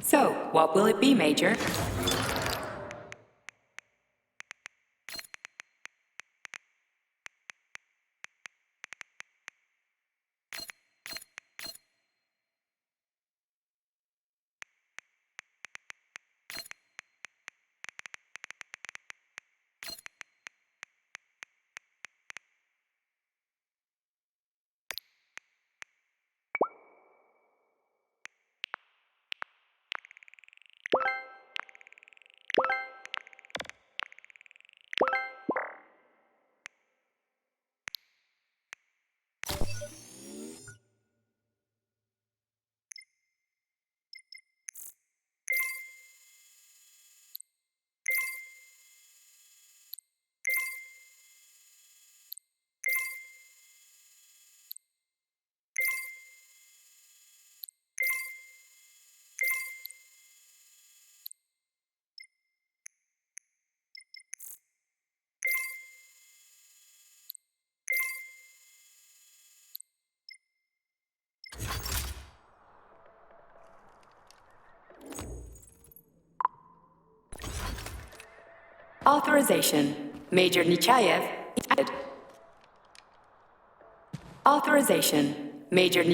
So, what will it be, Major? Authorization. Major Nechayev added. Authorization. Major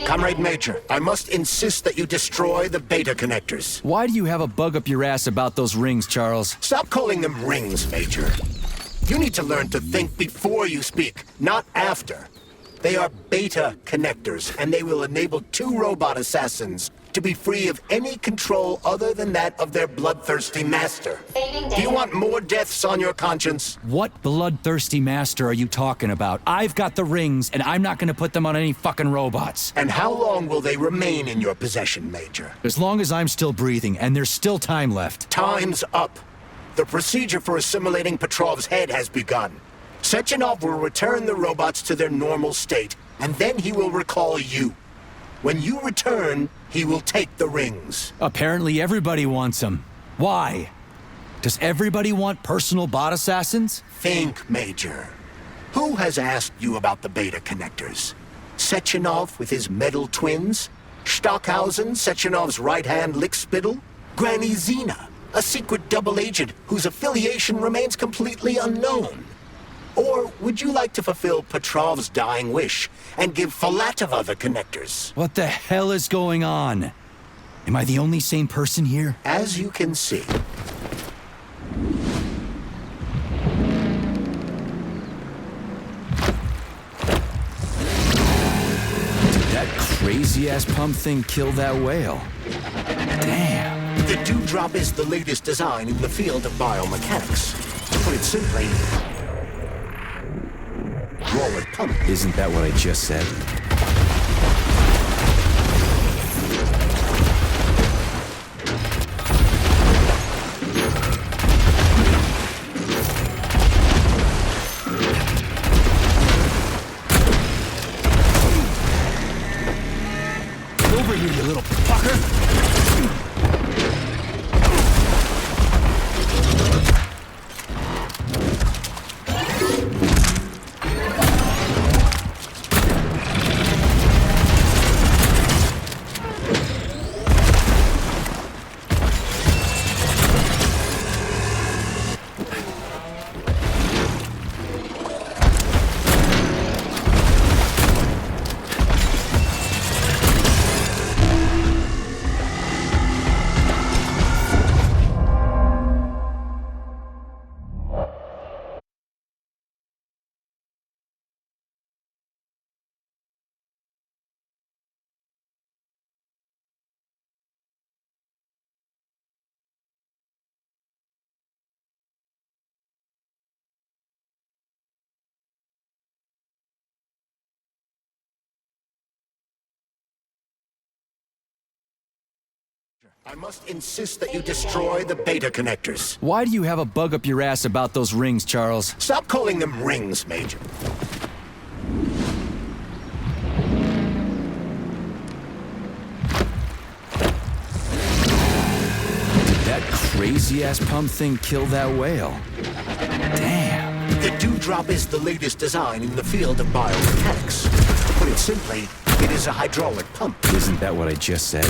Comrade Major, I must insist that you destroy the beta connectors. Why do you have a bug up your ass about those rings, Charles? Stop calling them rings, Major. You need to learn to think before you speak, not after. They are beta connectors, and they will enable 2 robot assassins to be free of any control other than that of their bloodthirsty master. Do you want more deaths on your conscience? What bloodthirsty master are you talking about? I've got the rings, and I'm not gonna put them on any fucking robots. And how long will they remain in your possession, Major? As long as I'm still breathing, and there's still time left. Time's up. The procedure for assimilating Petrov's head has begun. Sechenov will return the robots to their normal state, and then he will recall you. When you return, he will take the rings. Apparently everybody wants them. Why? Does everybody want personal bot assassins? Think, Major. Who has asked you about the beta connectors? Sechenov with his metal twins? Stockhausen, Sechenov's right-hand lickspittle? Granny Zena, a secret double agent whose affiliation remains completely unknown? Or would you like to fulfill Petrov's dying wish and give Filatova the connectors? What the hell is going on? Am I the only sane person here? As you can see. Did that crazy-ass pump thing kill that whale? Damn. The DEWDROP is the latest design in the field of biomechanics. To put it simply, roll it pump. Isn't that what I just said? Over here, you little fucker! I must insist that you destroy the beta connectors. Why do you have a bug up your ass about those rings, Charles? Stop calling them rings, Major. That crazy-ass pump thing kill that whale? Damn. The DEWDROP is the latest design in the field of biomechanics. To put it simply, it is a hydraulic pump. Isn't that what I just said?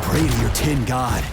Pray to your tin god.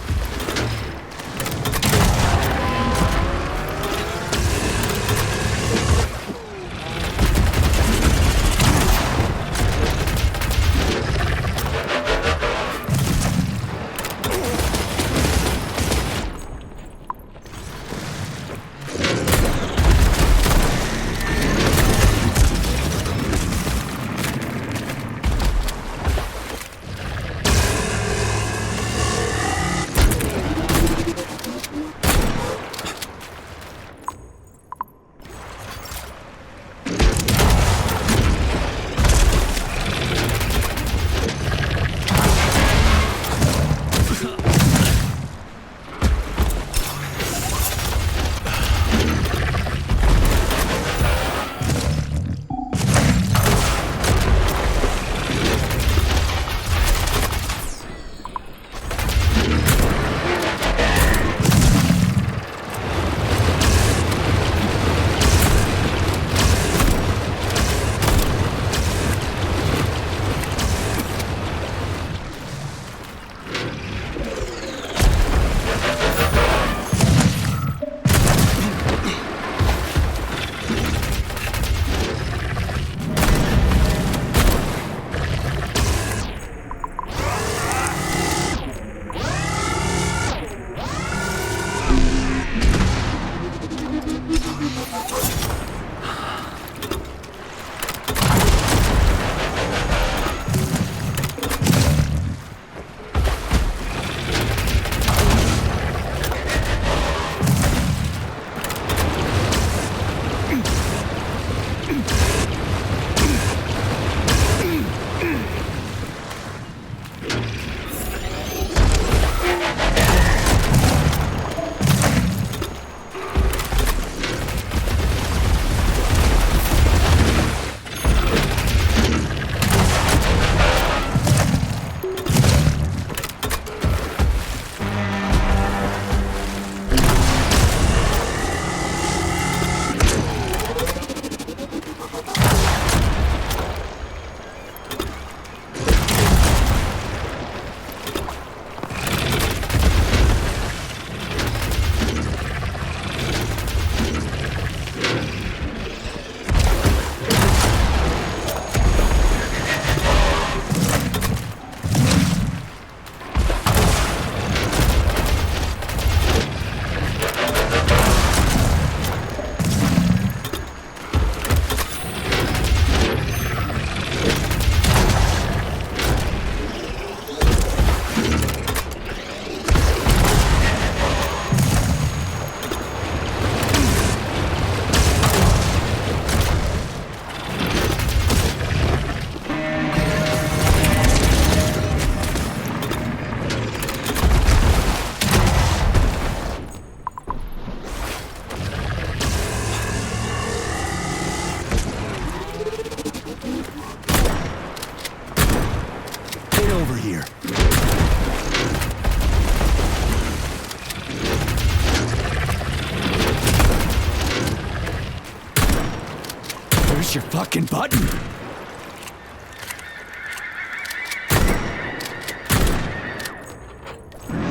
Push your fucking button!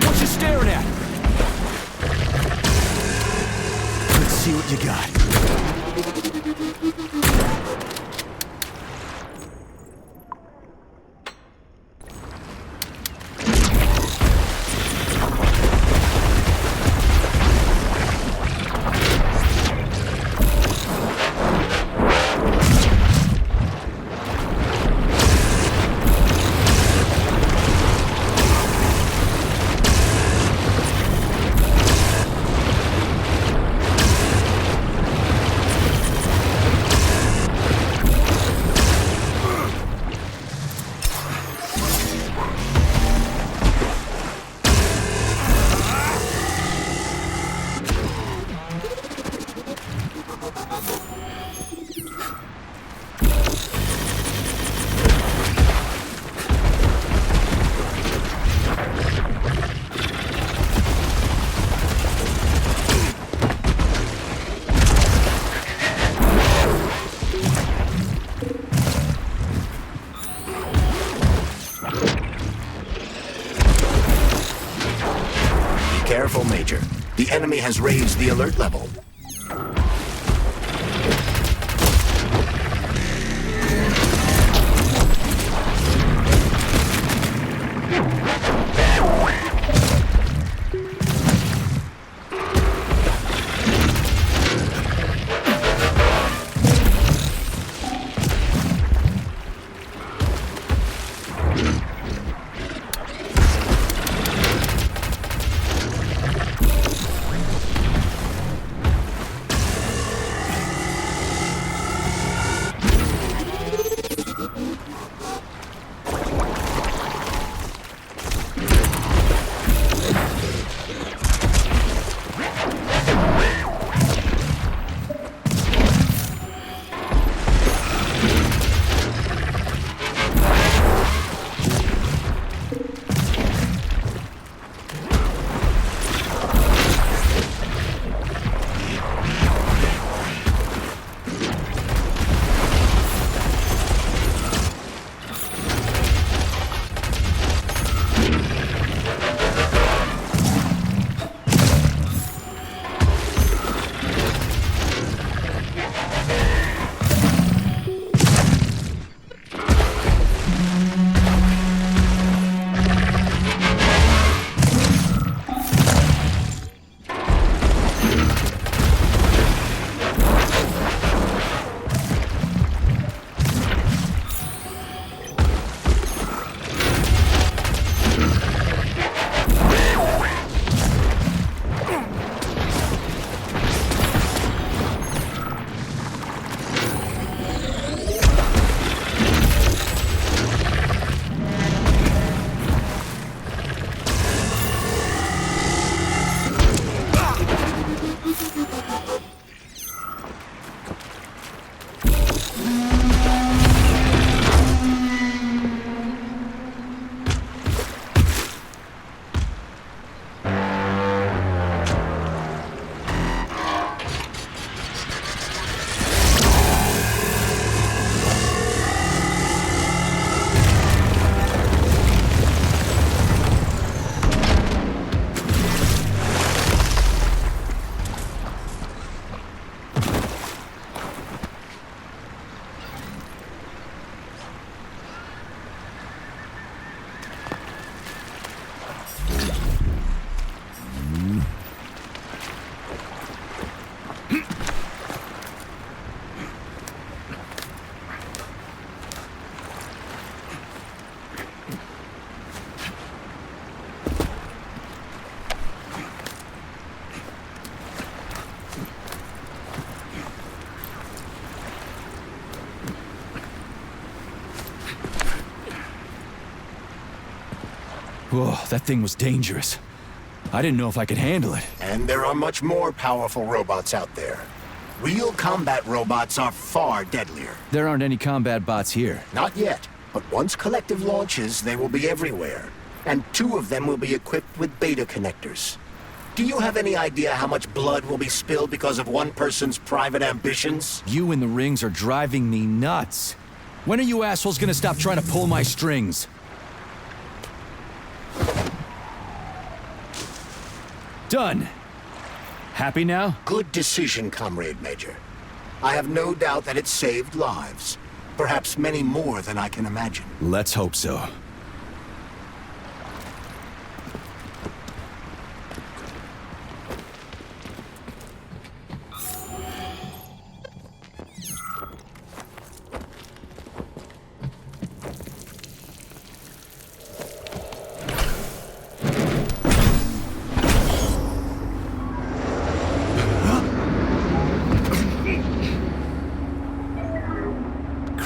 What you staring at? Let's see what you got. Careful, Major. The enemy has raised the alert level. Whoa, that thing was dangerous. I didn't know if I could handle it. And there are much more powerful robots out there. Real combat robots are far deadlier. There aren't any combat bots here. Not yet, but once Collective launches, they will be everywhere. And 2 of them will be equipped with beta connectors. Do you have any idea how much blood will be spilled because of one person's private ambitions? You and the rings are driving me nuts. When are you assholes gonna stop trying to pull my strings? Done. Happy now? Good decision, Comrade Major. I have no doubt that it saved lives. Perhaps many more than I can imagine. Let's hope so.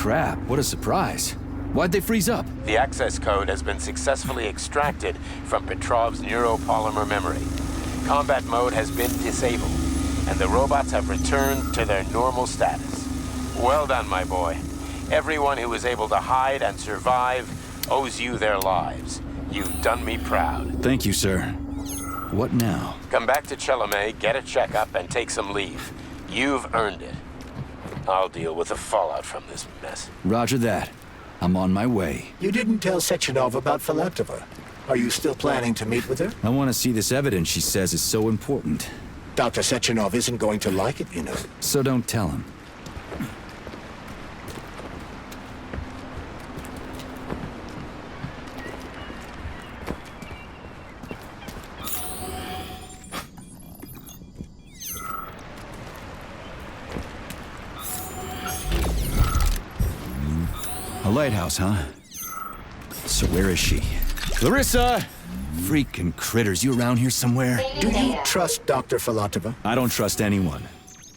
Crap, what a surprise. Why'd they freeze up? The access code has been successfully extracted from Petrov's neuropolymer memory. Combat mode has been disabled, and the robots have returned to their normal status. Well done, my boy. Everyone who was able to hide and survive owes you their lives. You've done me proud. Thank you, sir. What now? Come back to Chelomey, get a checkup, and take some leave. You've earned it. I'll deal with the fallout from this mess. Roger that. I'm on my way. You didn't tell Sechenov about Filatova. Are you still planning to meet with her? I want to see this evidence she says is so important. Dr. Sechenov isn't going to like it, you know. So don't tell him. A lighthouse, huh? So where is she? Larisa! Freaking critters, you around here somewhere? Do you trust Dr. Filatova? I don't trust anyone.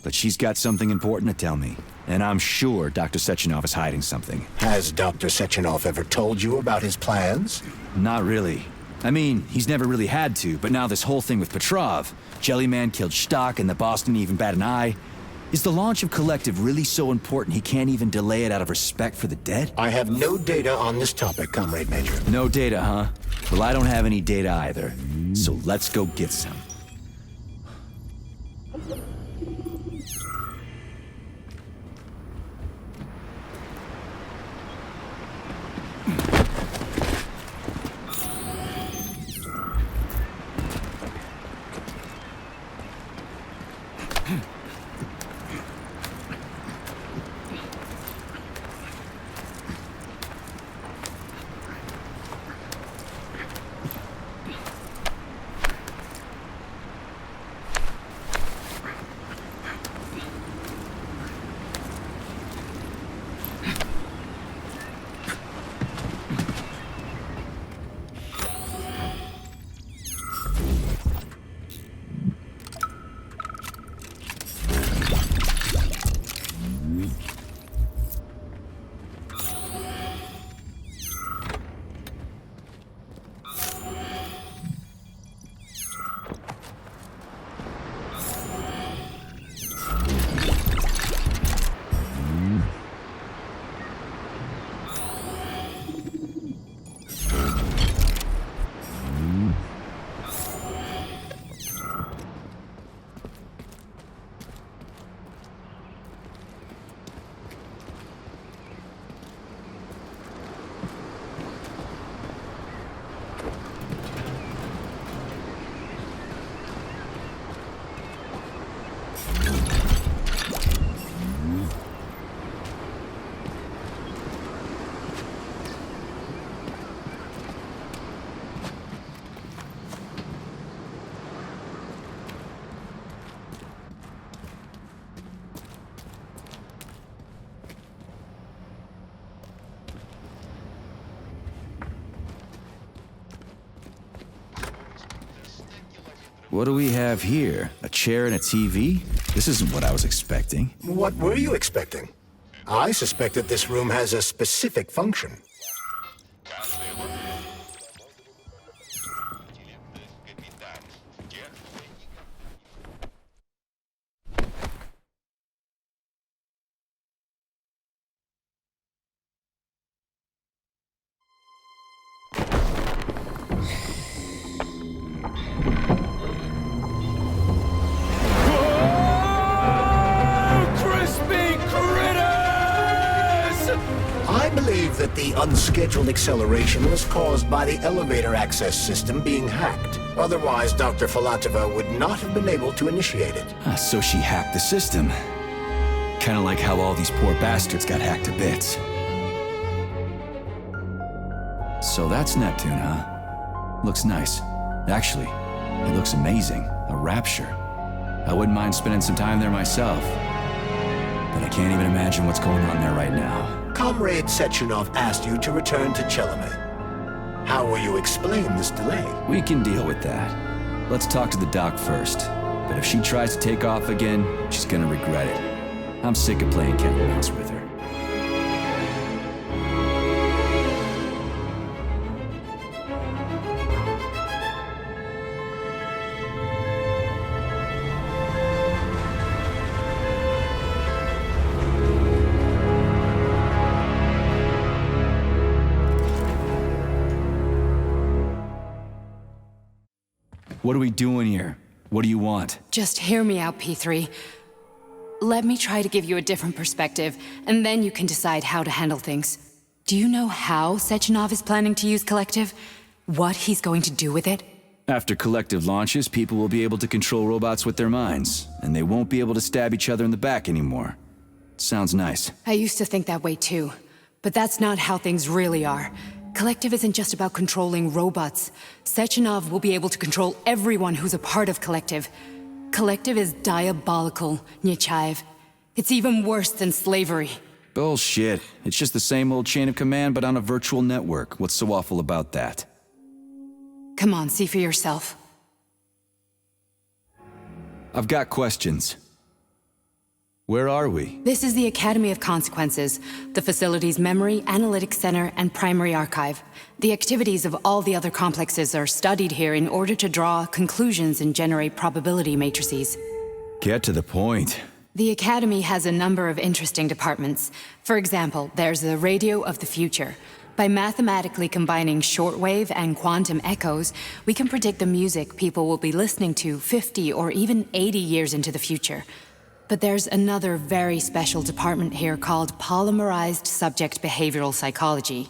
But she's got something important to tell me. And I'm sure Dr. Sechenov is hiding something. Has Dr. Sechenov ever told you about his plans? Not really. I mean, he's never really had to, but now this whole thing with Petrov, Jellyman killed Stock and the boss didn't even bat an eye. Is the launch of Collective really so important he can't even delay it out of respect for the dead? I have no data on this topic, Comrade Major. No data, huh? Well, I don't have any data either. So let's go get some. What do we have here? A chair and a TV? This isn't what I was expecting. What were you expecting? I suspected this room has a specific function. The unscheduled acceleration was caused by the elevator access system being hacked. Otherwise, Dr. Filatova would not have been able to initiate it. So she hacked the system. Kinda like how all these poor bastards got hacked to bits. So that's Neptune, huh? Looks nice. Actually, it looks amazing. A rapture. I wouldn't mind spending some time there myself. But I can't even imagine what's going on there right now. Comrade Sechenov asked you to return to Chelomey. How will you explain this delay? We can deal with that. Let's talk to the doc first. But if she tries to take off again, she's gonna regret it. I'm sick of playing cat and mouse with her. What are we doing here? What do you want? Just hear me out, P3. Let me try to give you a different perspective, and then you can decide how to handle things. Do you know how Sechenov is planning to use Collective? What he's going to do with it? After Collective launches, people will be able to control robots with their minds, and they won't be able to stab each other in the back anymore. Sounds nice. I used to think that way too, but that's not how things really are. Collective isn't just about controlling robots. Sechenov will be able to control everyone who's a part of Collective. Collective is diabolical, Nechayev. It's even worse than slavery. Bullshit. It's just the same old chain of command, but on a virtual network. What's so awful about that? Come on, see for yourself. I've got questions. Where are we? This is the Academy of Consequences, the facility's memory, analytics center, and primary archive. The activities of all the other complexes are studied here in order to draw conclusions and generate probability matrices. Get to the point. The Academy has a number of interesting departments. For example, there's the Radio of the Future. By mathematically combining shortwave and quantum echoes, we can predict the music people will be listening to 50 or even 80 years into the future. But there's another very special department here called Polymerized Subject Behavioral Psychology.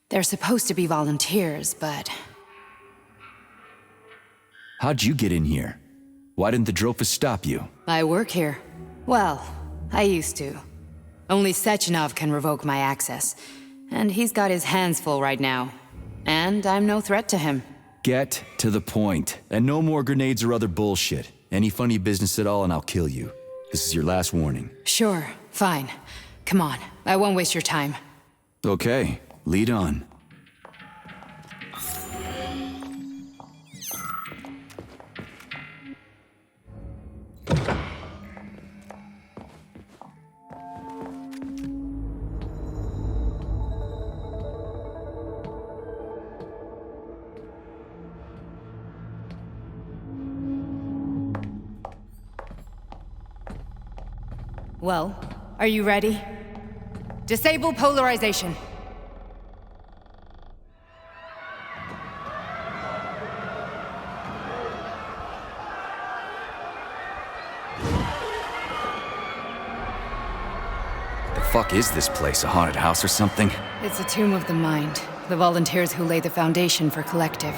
They're supposed to be volunteers, but... How'd you get in here? Why didn't the Dropus stop you? I work here. Well, I used to. Only Sechenov can revoke my access. And he's got his hands full right now. And I'm no threat to him. Get to the point. And no more grenades or other bullshit. Any funny business at all and I'll kill you. This is your last warning. Sure, fine. Come on, I won't waste your time. Okay, lead on. Well, are you ready? Disable polarization. The fuck is this place? A haunted house or something? It's a tomb of the mind. The volunteers who lay the foundation for Collective.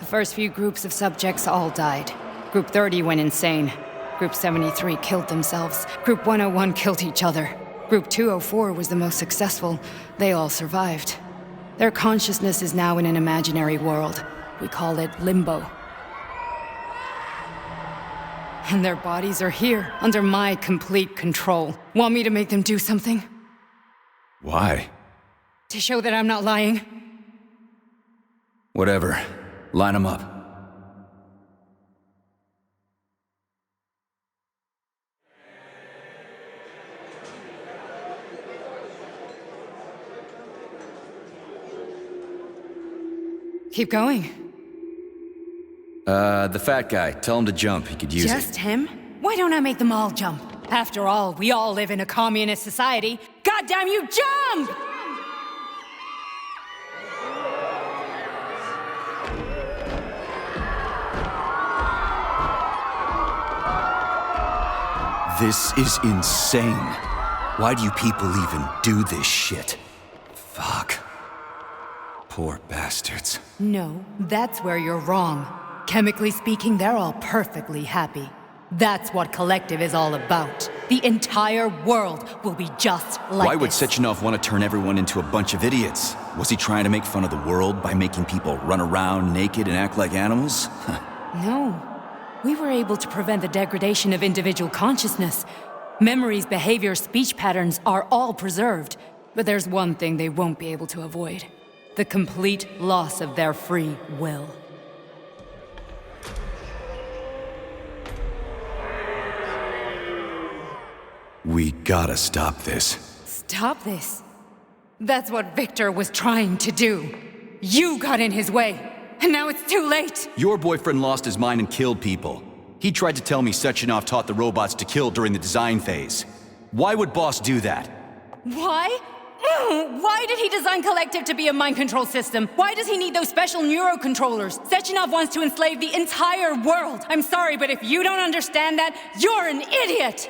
The first few groups of subjects all died. Group 30 went insane. Group 73 killed themselves. Group 101 killed each other. Group 204 was the most successful. They all survived. Their consciousness is now in an imaginary world. We call it Limbo. And their bodies are here, under my complete control. Want me to make them do something? Why? To show that I'm not lying? Whatever. Line them up. Keep going. The fat guy. Tell him to jump. He could use it. Just him? Why don't I make them all jump? After all, we all live in a communist society. Goddamn you, jump! This is insane. Why do you people even do this shit? Fuck. Poor bastards. No, that's where you're wrong. Chemically speaking, they're all perfectly happy. That's what Collective is all about. The entire world will be just like Why would this. Sechenov want to turn everyone into a bunch of idiots? Was he trying to make fun of the world by making people run around naked and act like animals? No. We were able to prevent the degradation of individual consciousness. Memories, behavior, speech patterns are all preserved. But there's one thing they won't be able to avoid. The complete loss of their free will. We gotta stop this. Stop this. That's what Victor was trying to do. You got in his way, and now it's too late. Your boyfriend lost his mind and killed people. He tried to tell me Sechenov taught the robots to kill during the design phase. Why would Boss do that? Why? Why did he design Collective to be a mind control system? Why does he need those special neurocontrollers? Sechenov wants to enslave the entire world. I'm sorry, but if you don't understand that, you're an idiot!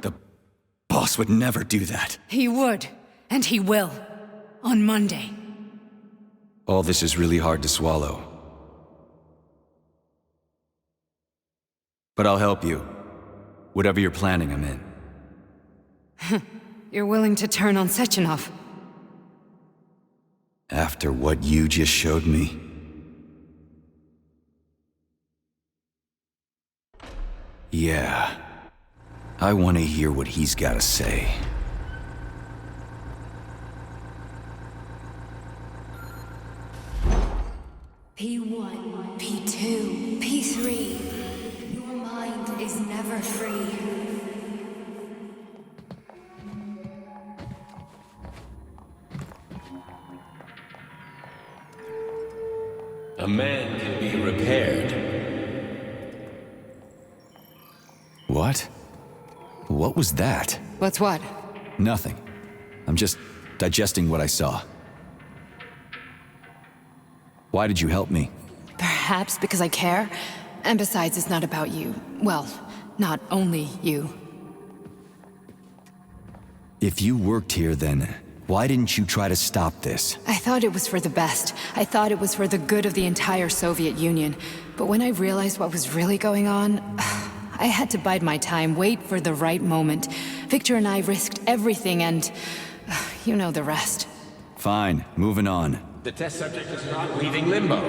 The Boss would never do that. He would, and he will. On Monday. All this is really hard to swallow. But I'll help you. Whatever you're planning, I'm in. You're willing to turn on Sechenov? After what you just showed me? Yeah. I want to hear what he's got to say. P1, P2, P3. Your mind is never free. A man can be repaired. What? What was that? What's what? Nothing. I'm just digesting what I saw. Why did you help me? Perhaps because I care. And besides, it's not about you. Well, not only you. If you worked here, then why didn't you try to stop this? I thought it was for the best. I thought it was for the good of the entire Soviet Union. But when I realized what was really going on, I had to bide my time, wait for the right moment. Victor and I risked everything and you know the rest. Fine, moving on. The test subject is not leaving limbo.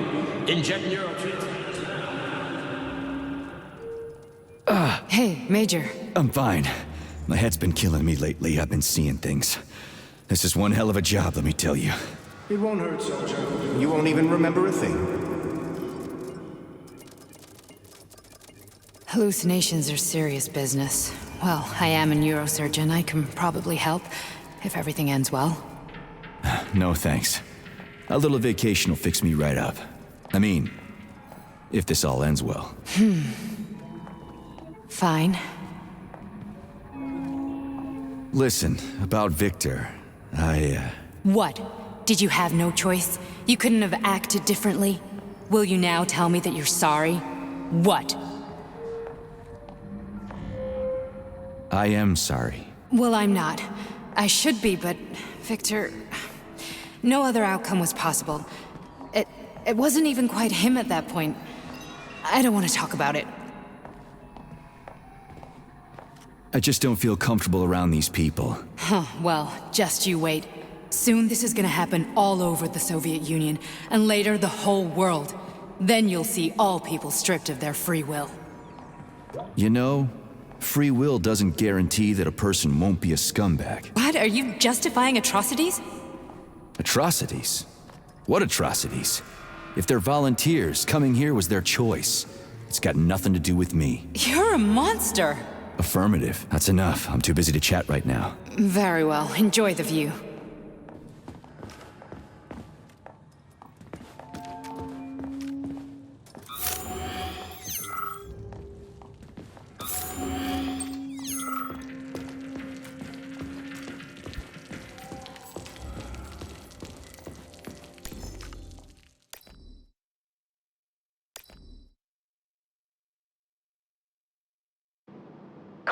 Inject neurotransmitters. Hey, Major. I'm fine. My head's been killing me lately. I've been seeing things. This is one hell of a job, let me tell you. It won't hurt, soldier. You won't even remember a thing. Hallucinations are serious business. Well, I am a neurosurgeon. I can probably help, if everything ends well. No thanks. A little vacation will fix me right up. I mean, if this all ends well. Fine. Listen, about Victor, What? Did you have no choice? You couldn't have acted differently? Will you now tell me that you're sorry? What? I am sorry. Well, I'm not. I should be, but Victor... No other outcome was possible. It wasn't even quite him at that point. I don't want to talk about it. I just don't feel comfortable around these people. Well, just you wait. Soon this is gonna happen all over the Soviet Union, and later the whole world. Then you'll see all people stripped of their free will. You know, free will doesn't guarantee that a person won't be a scumbag. What? Are you justifying atrocities? Atrocities? What atrocities? If they're volunteers, coming here was their choice. It's got nothing to do with me. You're a monster! Affirmative. That's enough. I'm too busy to chat right now. Very well. Enjoy the view.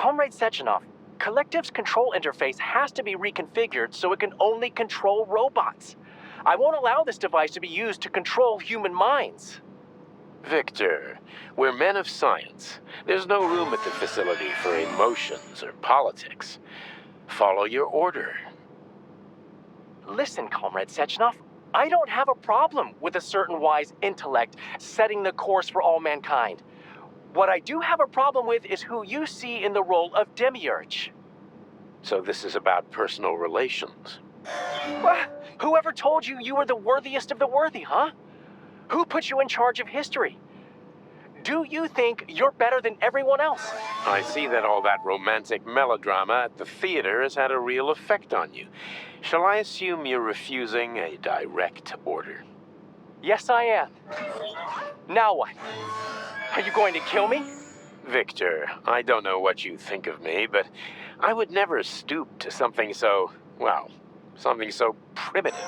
Comrade Sechenov, Collective's control interface has to be reconfigured so it can only control robots. I won't allow this device to be used to control human minds. Victor, we're men of science. There's no room at the facility for emotions or politics. Follow your order. Listen, Comrade Sechenov, I don't have a problem with a certain wise intellect setting the course for all mankind. What I do have a problem with is who you see in the role of Demiurge. So this is about personal relations. Whoever told you you were the worthiest of the worthy, huh? Who put you in charge of history? Do you think you're better than everyone else? I see that all that romantic melodrama at the theater has had a real effect on you. Shall I assume you're refusing a direct order? Yes, I am. Now what? Are you going to kill me? Victor, I don't know what you think of me, but I would never stoop to something so, well, something so primitive.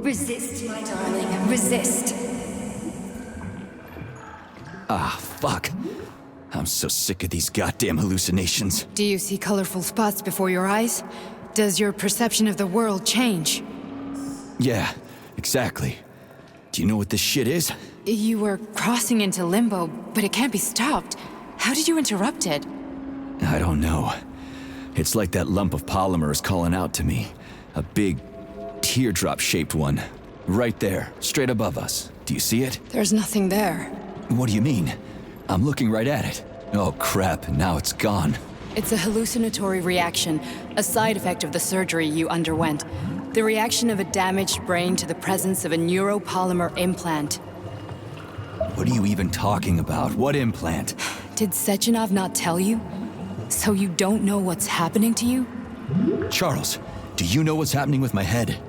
Resist, my darling. Resist. Ah, fuck. I'm so sick of these goddamn hallucinations. Do you see colorful spots before your eyes? Does your perception of the world change? Yeah, exactly. Do you know what this shit is? You were crossing into limbo, but it can't be stopped. How did you interrupt it? I don't know. It's like that lump of polymer is calling out to me. A big, teardrop-shaped one. Right there, straight above us. Do you see it? There's nothing there. What do you mean? I'm looking right at it. Oh crap, now it's gone. It's a hallucinatory reaction, a side effect of the surgery you underwent. The reaction of a damaged brain to the presence of a neuropolymer implant. What are you even talking about? What implant? Did Sechenov not tell you? So you don't know what's happening to you? Charles, do you know what's happening with my head?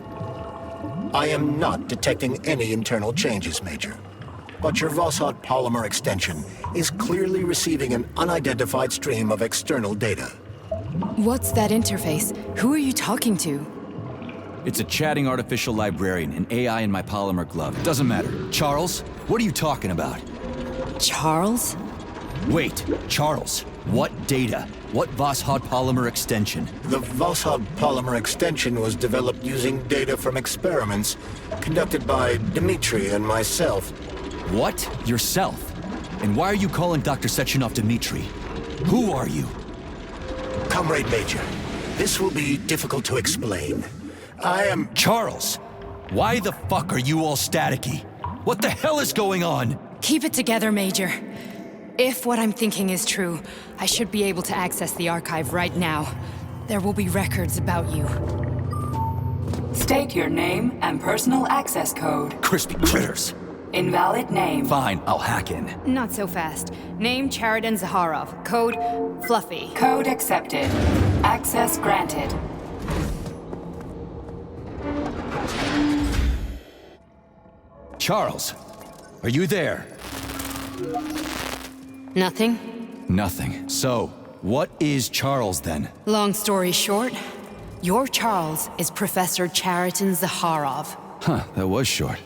I am not detecting any internal changes, Major. But your Voskhod polymer extension is clearly receiving an unidentified stream of external data. What's that interface? Who are you talking to? It's a chatting artificial librarian, an AI in my polymer glove. Doesn't matter. Charles, what are you talking about? Charles? Wait, Charles, what data? What Voskhod polymer extension? The Voskhod polymer extension was developed using data from experiments conducted by Dmitri and myself. What? Yourself? And why are you calling Dr. Sechenov Dmitri? Who are you? Comrade Major, this will be difficult to explain. I am... Charles! Why the fuck are you all staticky? What the hell is going on? Keep it together, Major. If what I'm thinking is true, I should be able to access the archive right now. There will be records about you. State your name and personal access code. Crispy critters. Invalid name. Fine, I'll hack in. Not so fast. Name Chariton Zaharov. Code Fluffy. Code accepted. Access granted. Charles, are you there? Nothing? Nothing. So, what is Charles then? Long story short, your Charles is Professor Chariton Zaharov. Huh, that was short.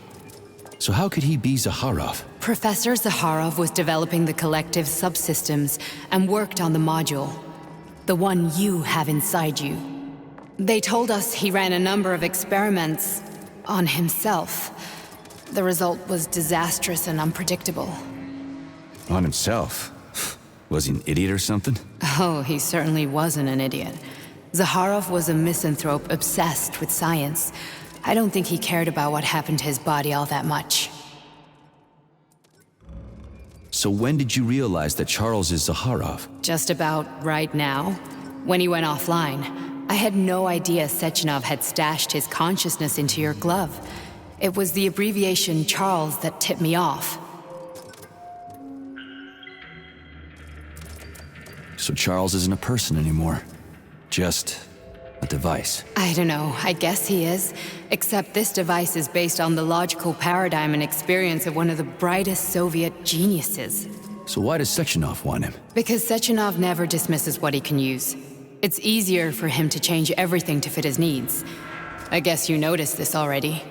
So how could he be Zaharov? Professor Zaharov was developing the collective subsystems and worked on the module. The one you have inside you. They told us he ran a number of experiments on himself. The result was disastrous and unpredictable. On himself? Was he an idiot or something? Oh, he certainly wasn't an idiot. Zaharov was a misanthrope obsessed with science. I don't think he cared about what happened to his body all that much. So when did you realize that Charles is Zaharov? Just about right now, when he went offline. I had no idea Sechenov had stashed his consciousness into your glove. It was the abbreviation Charles that tipped me off. So Charles isn't a person anymore. Just a device. I don't know, I guess he is. Except this device is based on the logical paradigm and experience of one of the brightest Soviet geniuses. So why does Sechenov want him? Because Sechenov never dismisses what he can use. It's easier for him to change everything to fit his needs. I guess you noticed this already.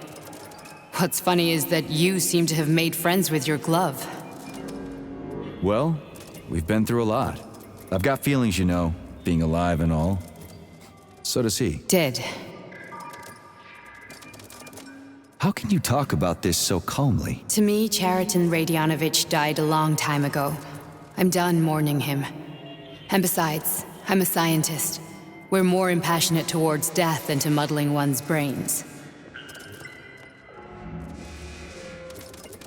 What's funny is that you seem to have made friends with your glove. Well, we've been through a lot. I've got feelings, you know, being alive and all. So does he. Did. How can you talk about this so calmly? To me, Chariton Radionovich died a long time ago. I'm done mourning him. And besides, I'm a scientist. We're more impassionate towards death than to muddling one's brains.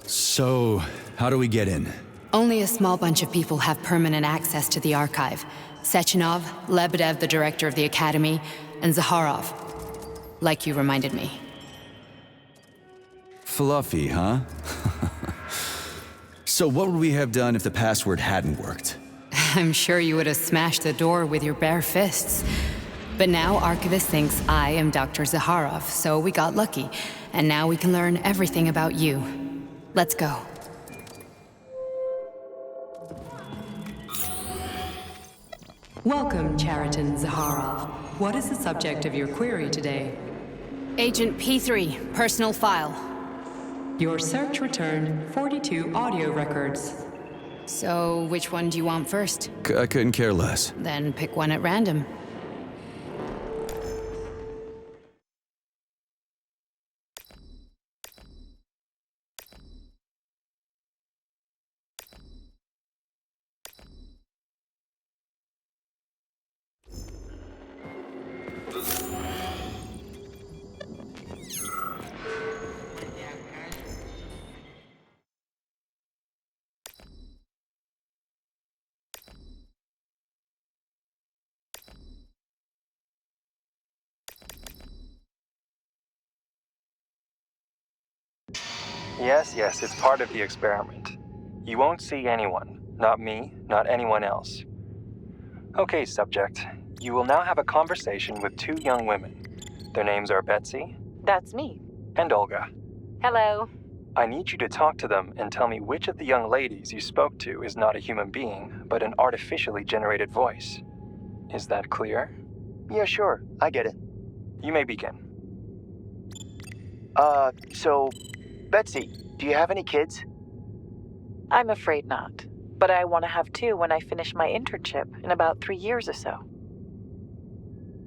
So, how do we get in? Only a small bunch of people have permanent access to the archive. Sechenov, Lebedev, the director of the Academy, and Zaharov. Like you reminded me. Fluffy, huh? So what would we have done if the password hadn't worked? I'm sure you would have smashed the door with your bare fists. But now Archivist thinks I am Dr. Zaharov, so we got lucky. And now we can learn everything about you. Let's go. Welcome, Chariton Zaharov. What is the subject of your query today? Agent P3, personal file. Your search returned 42 audio records. So, which one do you want first? I couldn't care less. Then pick one at random. Yes, it's part of the experiment. You won't see anyone. Not me, not anyone else. Okay, subject. You will now have a conversation with two young women. Their names are Betsy. That's me. And Olga. Hello. I need you to talk to them and tell me which of the young ladies you spoke to is not a human being, but an artificially generated voice. Is that clear? Yeah, sure. I get it. You may begin. So, Betsy, do you have any kids? I'm afraid not. But I want to have two when I finish my internship in about 3 years or so.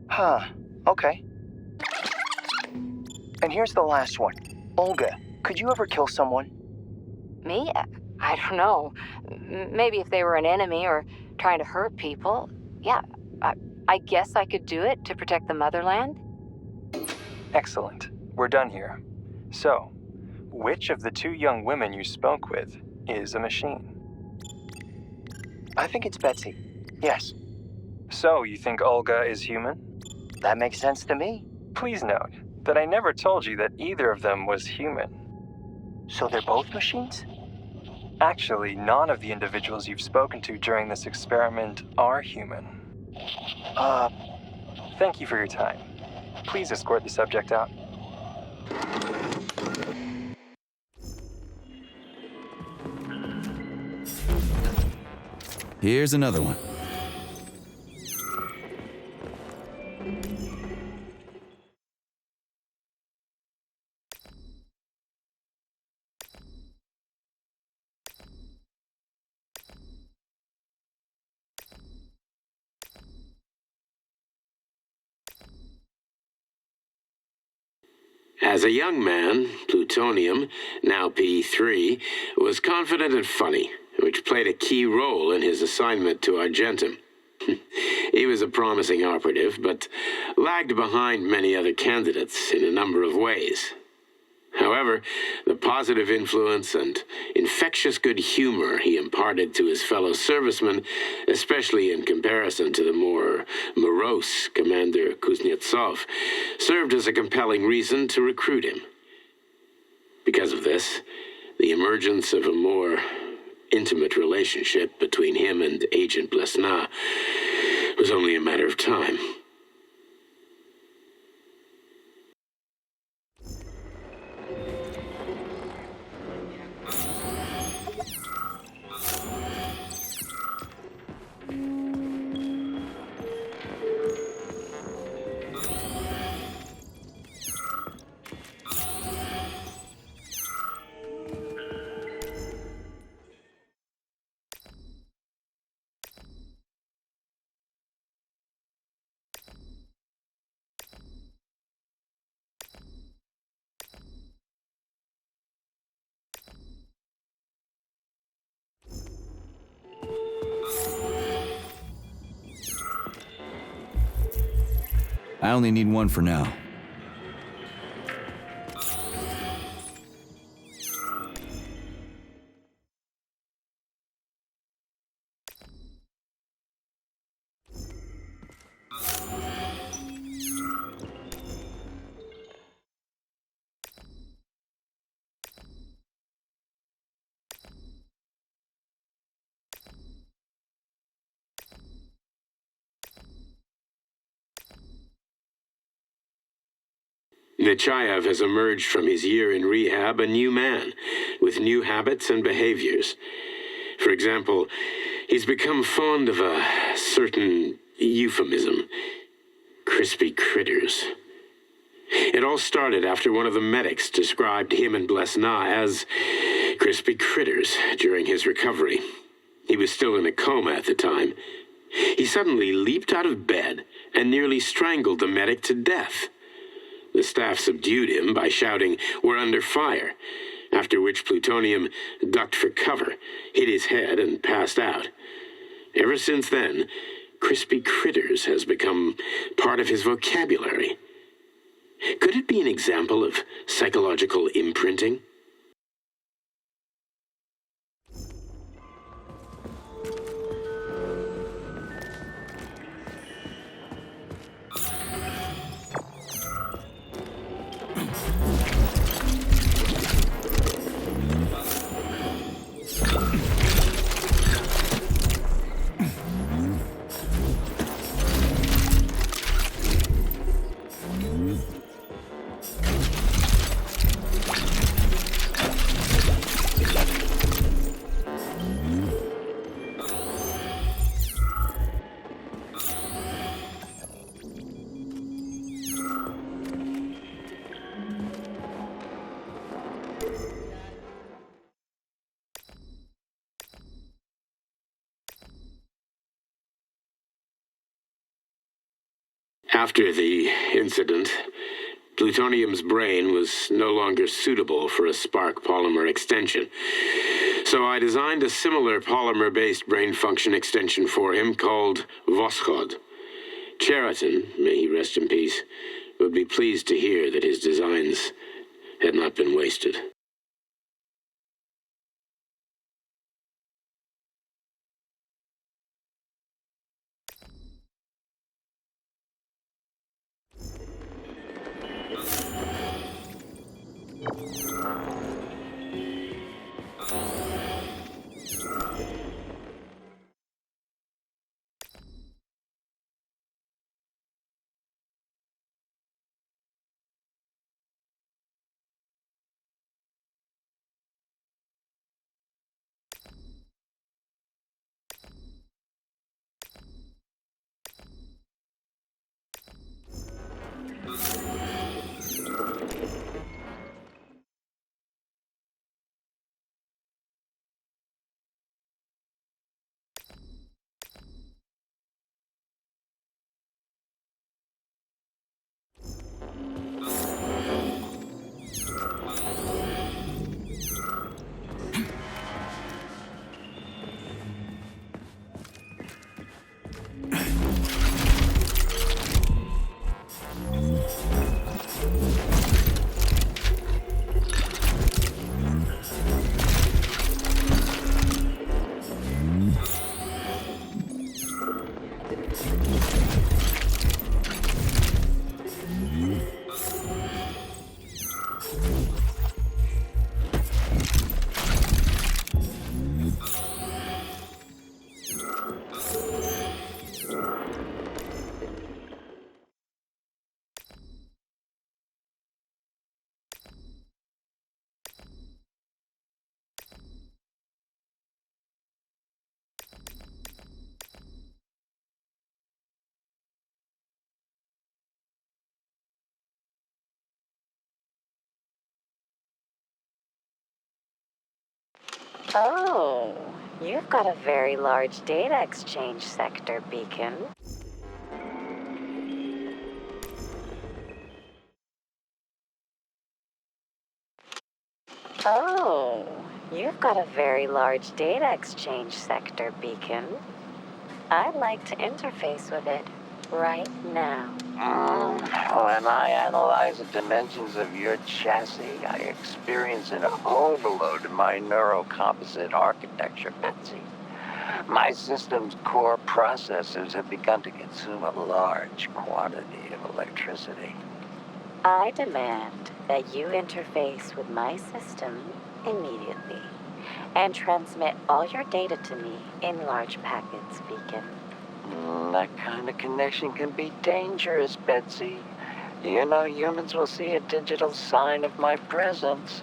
Huh. Okay. And here's the last one. Olga, could you ever kill someone? Me? I don't know. Maybe if they were an enemy or trying to hurt people. Yeah, I guess I could do it to protect the motherland. Excellent. We're done here. So, which of the two young women you spoke with is a machine? I think it's Betsy. Yes. So, you think Olga is human? That makes sense to me. Please note that I never told you that either of them was human. So they're both machines? Actually, none of the individuals you've spoken to during this experiment are human. Thank you for your time. Please escort the subject out. Here's another one. As a young man, Plutonium, now P3, was confident and funny, which played a key role in his assignment to Argentum. He was a promising operative, but lagged behind many other candidates in a number of ways. However, the positive influence and infectious good humor he imparted to his fellow servicemen, especially in comparison to the more morose Commander Kuznetsov, served as a compelling reason to recruit him. Because of this, the emergence of a more intimate relationship between him and Agent Blesna was only a matter of time. I only need one for now. Nechayev has emerged from his year in rehab a new man, with new habits and behaviors. For example, he's become fond of a certain euphemism: crispy critters. It all started after one of the medics described him and Blesna as crispy critters during his recovery. He was still in a coma at the time. He suddenly leaped out of bed and nearly strangled the medic to death. The staff subdued him by shouting, "We're under fire," after which Plutonium ducked for cover, hit his head, and passed out. Ever since then, crispy critters has become part of his vocabulary. Could it be an example of psychological imprinting? After the incident, Plutonium's brain was no longer suitable for a spark polymer extension. So I designed a similar polymer-based brain function extension for him called Voschod. Cheriton, may he rest in peace, would be pleased to hear that his designs had not been wasted. Oh, you've got a very large data exchange sector, Beacon. Oh, you've got a very large data exchange sector, Beacon. I'd like to interface with it right now. When I analyze the dimensions of your chassis, I experience an overload in my neurocomposite architecture, Betsy. My system's core processors have begun to consume a large quantity of electricity. I demand that you interface with my system immediately and transmit all your data to me in large packets, Beacon. That kind of connection can be dangerous, Betsy. You know, humans will see a digital sign of my presence.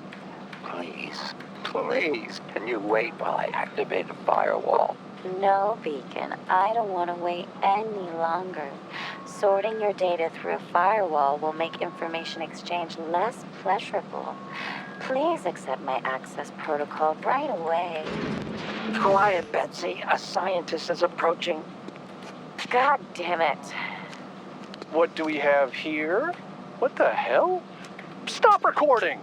Please, can you wait while I activate a firewall? No, Beacon, I don't want to wait any longer. Sorting your data through a firewall will make information exchange less pleasurable. Please accept my access protocol right away. Quiet, Betsy. A scientist is approaching. God damn it. What do we have here? What the hell? Stop recording!